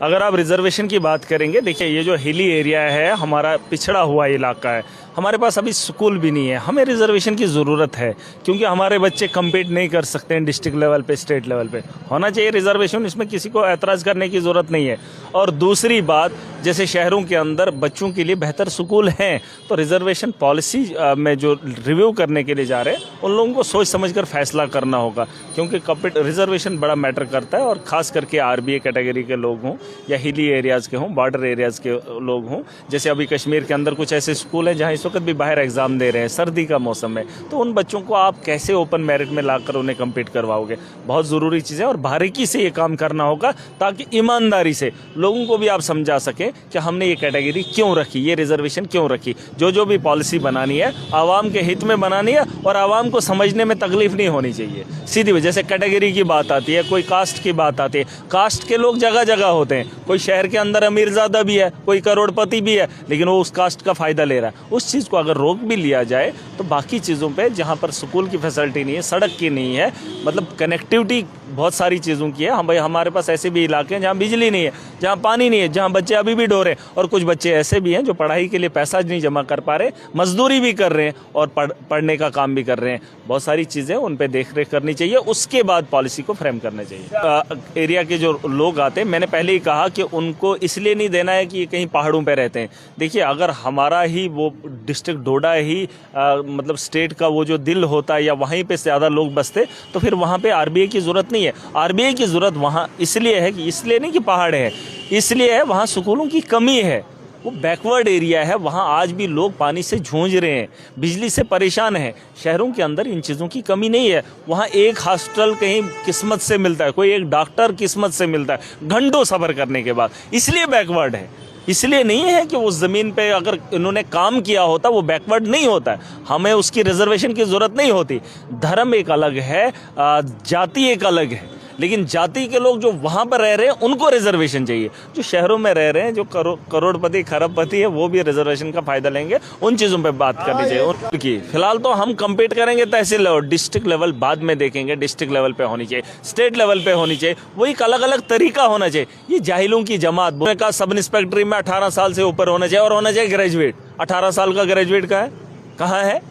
अगर आप रिजर्वेशन की बात करेंगे, देखिए ये जो हिली एरिया है, हमारा पिछड़ा हुआ इलाका है, हमारे पास अभी स्कूल भी नहीं है। हमें रिजर्वेशन की ज़रूरत है क्योंकि हमारे बच्चे कम्पीट नहीं कर सकते हैं डिस्ट्रिक्ट लेवल पे, स्टेट लेवल पे। होना चाहिए रिजर्वेशन, इसमें किसी को एतराज़ करने की ज़रूरत नहीं है। और दूसरी बात, जैसे शहरों के अंदर बच्चों के लिए बेहतर स्कूल हैं, तो रिजर्वेशन पॉलिसी में जो रिव्यू करने के लिए जा रहे हैं उन लोगों को सोच समझ कर फैसला करना होगा, क्योंकि रिजर्वेशन बड़ा मैटर करता है। और ख़ास करके आरबीए कैटेगरी के लोग हों या हिली एरियाज़ के हों, बॉर्डर एरियाज़ के लोग हों। जैसे अभी कश्मीर के अंदर कुछ ऐसे स्कूल हैं जहाँ इस वक्त भी बाहर एग्ज़ाम दे रहे हैं, सर्दी का मौसम है, तो उन बच्चों को आप कैसे ओपन मेरिट में लाकर उन्हें कम्पीट करवाओगे? बहुत ज़रूरी चीज़ है और बारीकी से ये काम करना होगा ताकि ईमानदारी से लोगों को भी आप समझा सकें कि हमने ये कैटेगरी क्यों रखी, ये रिजर्वेशन क्यों रखी। जो भी पॉलिसी बनानी है आवाम के हित में बनानी है और आवाम को समझने में तकलीफ नहीं होनी चाहिए। सीधी वजह से कैटेगरी की बात आती है, कोई कास्ट की बात आती है, कास्ट के लोग जगह जगह होते हैं। कोई शहर के अंदर अमीरज़ादा भी है, कोई करोड़पति भी है, लेकिन वो उस कास्ट का फ़ायदा ले रहा है। उस चीज़ को अगर रोक भी लिया जाए तो बाकी चीज़ों पे जहाँ पर स्कूल की फैसिलिटी नहीं है, सड़क की नहीं है, मतलब कनेक्टिविटी बहुत सारी चीज़ों की है। हम भाई हमारे पास ऐसे भी इलाके हैं जहाँ बिजली नहीं है, जहाँ पानी नहीं है, जहाँ बच्चे अभी भी डो रहे हैं। और कुछ बच्चे ऐसे भी हैं जो पढ़ाई के लिए पैसा नहीं जमा कर पा रहे, मजदूरी भी कर रहे हैं और पढ़ने का काम भी कर रहे हैं। बहुत सारी चीज़ें उन पर देख रेख करनी चाहिए, उसके बाद पॉलिसी को फ्रेम करना चाहिए। एरिया के जो लोग आते हैं, मैंने पहले ही कहा कि उनको इसलिए नहीं देना है कि ये कहीं पहाड़ों पे रहते हैं। देखिए, अगर हमारा ही वो डिस्ट्रिक्ट डोडा ही मतलब स्टेट का वो जो दिल होता है या वहीं पे ज़्यादा लोग बसते, तो फिर वहाँ पे आरबीआई की ज़रूरत नहीं है। आरबीआई की ज़रूरत वहाँ इसलिए है कि इसलिए नहीं कि पहाड़ है, इसलिए है वहाँ स्कूलों की कमी है। वो बैकवर्ड एरिया है, वहाँ आज भी लोग पानी से जूझ रहे हैं, बिजली से परेशान हैं। शहरों के अंदर इन चीज़ों की कमी नहीं है। वहाँ एक हॉस्पिटल कहीं किस्मत से मिलता है, कोई एक डॉक्टर किस्मत से मिलता है घंटों सफ़र करने के बाद, इसलिए बैकवर्ड है। इसलिए नहीं है कि उस ज़मीन पे अगर इन्होंने काम किया होता वो बैकवर्ड नहीं होता है। हमें उसकी रिजर्वेशन की ज़रूरत नहीं होती। धर्म एक अलग है, जाति एक अलग है, लेकिन जाति के लोग जो वहाँ पर रह रहे हैं उनको रिजर्वेशन चाहिए। जो शहरों में रह रहे हैं, जो करोड़पति खरबपति है, वो भी रिजर्वेशन का फ़ायदा लेंगे। उन चीज़ों पे बात करनी चाहिए। उनकी फिलहाल तो हम कम्पीट करेंगे तहसील लेवल, डिस्ट्रिक्ट लेवल बाद में देखेंगे। डिस्ट्रिक्ट लेवल पे होनी चाहिए, स्टेट लेवल पे होनी चाहिए, वो एक अलग अलग तरीका होना चाहिए। ये जाहिलों की जमात का सब इंस्पेक्टरी में 18 साल से ऊपर होना चाहिए और होना चाहिए ग्रेजुएट। 18 साल का ग्रेजुएट कहाँ है?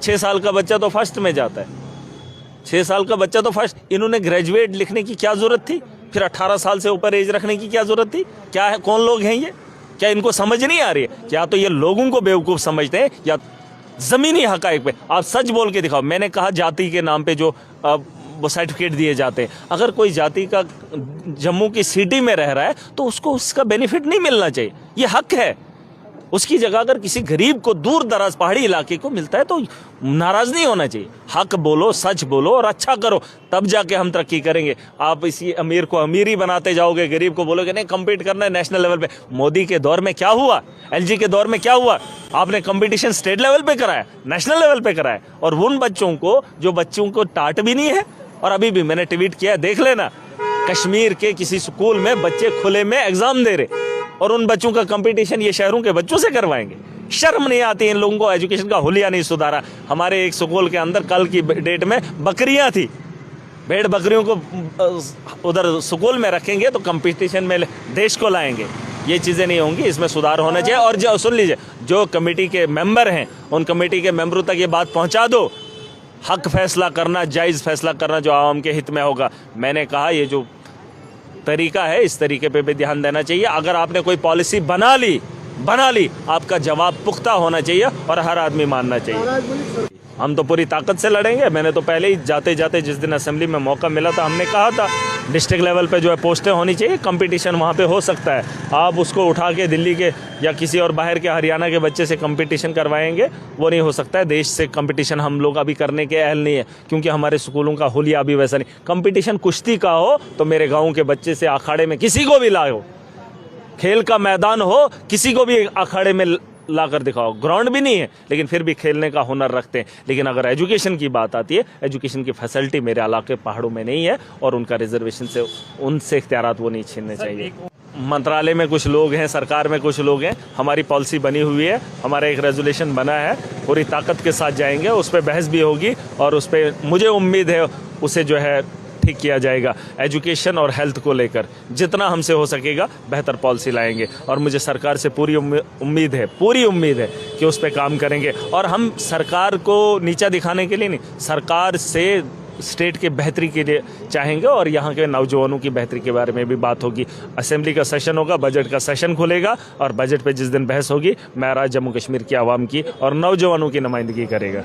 6 साल का बच्चा तो फर्स्ट में जाता है, 6 साल का बच्चा तो फर्स्ट। इन्होंने ग्रेजुएट लिखने की क्या ज़रूरत थी? फिर 18 साल से ऊपर एज रखने की क्या ज़रूरत थी? क्या है, कौन लोग हैं ये? क्या इनको समझ नहीं आ रही है? क्या तो ये लोगों को बेवकूफ़ समझते हैं या ज़मीनी हक़ाइक़ पे आप सच बोल के दिखाओ। मैंने कहा जाति के नाम पे जो वो सर्टिफिकेट दिए जाते हैं, अगर कोई जाति का जम्मू की सिटी में रह रहा है तो उसको उसका बेनिफिट नहीं मिलना चाहिए, ये हक है। उसकी जगह अगर किसी गरीब को दूर दराज पहाड़ी इलाके को मिलता है तो नाराज़ नहीं होना चाहिए। हक बोलो, सच बोलो और अच्छा करो, तब जाके हम तरक्की करेंगे। आप इसी अमीर को अमीर ही बनाते जाओगे, गरीब को बोलोगे नहीं कम्पीट करना है नेशनल लेवल पे। मोदी के दौर में क्या हुआ, एलजी के दौर में क्या हुआ? आपने कंपटीशन स्टेट लेवल पे कराया, नेशनल लेवल पे कराया। और उन बच्चों को जो बच्चों को टाट भी नहीं है, और अभी भी मैंने ट्वीट किया, देख लेना, कश्मीर के किसी स्कूल में बच्चे खुले में एग्जाम दे रहे और उन बच्चों का कंपटीशन ये शहरों के बच्चों से करवाएंगे। शर्म नहीं आती इन लोगों को? एजुकेशन का हुलिया नहीं सुधारा। हमारे एक स्कूल के अंदर कल की डेट में बकरियां थी, भेड़ बकरियों को उधर स्कूल में रखेंगे तो कंपटीशन में देश को लाएंगे। ये चीज़ें नहीं होंगी, इसमें सुधार होना चाहिए। और जो सुन लीजिए, जो कमेटी के मेंबर हैं उन कमेटी के मेंबरों तक ये बात पहुँचा दो। हक फैसला करना, जायज़ फैसला करना जो आवाम के हित में होगा। मैंने कहा ये जो तरीका है इस तरीके पे भी ध्यान देना चाहिए। अगर आपने कोई पॉलिसी बना ली, आपका जवाब पुख्ता होना चाहिए और हर आदमी मानना चाहिए। हम तो पूरी ताकत से लड़ेंगे। मैंने तो पहले ही जाते जाते जिस दिन असेंबली में मौका मिला था हमने कहा था डिस्ट्रिक्ट लेवल पे जो है पोस्टें होनी चाहिए, कंपटीशन वहाँ पे हो सकता है। आप उसको उठा के दिल्ली के या किसी और बाहर के हरियाणा के बच्चे से कंपटीशन करवाएंगे, वो नहीं हो सकता है। देश से कंपटीशन हम लोग अभी करने के अहल नहीं है, क्योंकि हमारे स्कूलों का हुलिया अभी वैसा नहीं। कंपटीशन कुश्ती का हो तो मेरे गाँव के बच्चे से अखाड़े में किसी को भी लाओ, खेल का मैदान हो किसी को भी अखाड़े में ला कर दिखाओ। ग्राउंड भी नहीं है लेकिन फिर भी खेलने का हुनर रखते हैं। लेकिन अगर एजुकेशन की बात आती है, एजुकेशन की फैसिलिटी मेरे इलाके पहाड़ों में नहीं है और उनका रिजर्वेशन से उनसे इख्तियारात वो नहीं छीनने चाहिए। मंत्रालय में कुछ लोग हैं, सरकार में कुछ लोग हैं, हमारी पॉलिसी बनी हुई है, हमारा एक रेजोल्यूशन बना है, पूरी ताकत के साथ जाएंगे, उस पर बहस भी होगी और उस पर मुझे उम्मीद है उसे जो है ठीक किया जाएगा। एजुकेशन और हेल्थ को लेकर जितना हमसे हो सकेगा बेहतर पॉलिसी लाएंगे और मुझे सरकार से पूरी उम्मीद है कि उस पर काम करेंगे। और हम सरकार को नीचा दिखाने के लिए नहीं, सरकार से स्टेट के बेहतरी के लिए चाहेंगे और यहाँ के नौजवानों की बेहतरी के बारे में भी बात होगी। असेंबली का सेशन होगा, बजट का सेशन खुलेगा और बजट पे जिस दिन बहस होगी, मैं राज जम्मू कश्मीर की आवाम की और नौजवानों की नुमाइंदगी करेगा।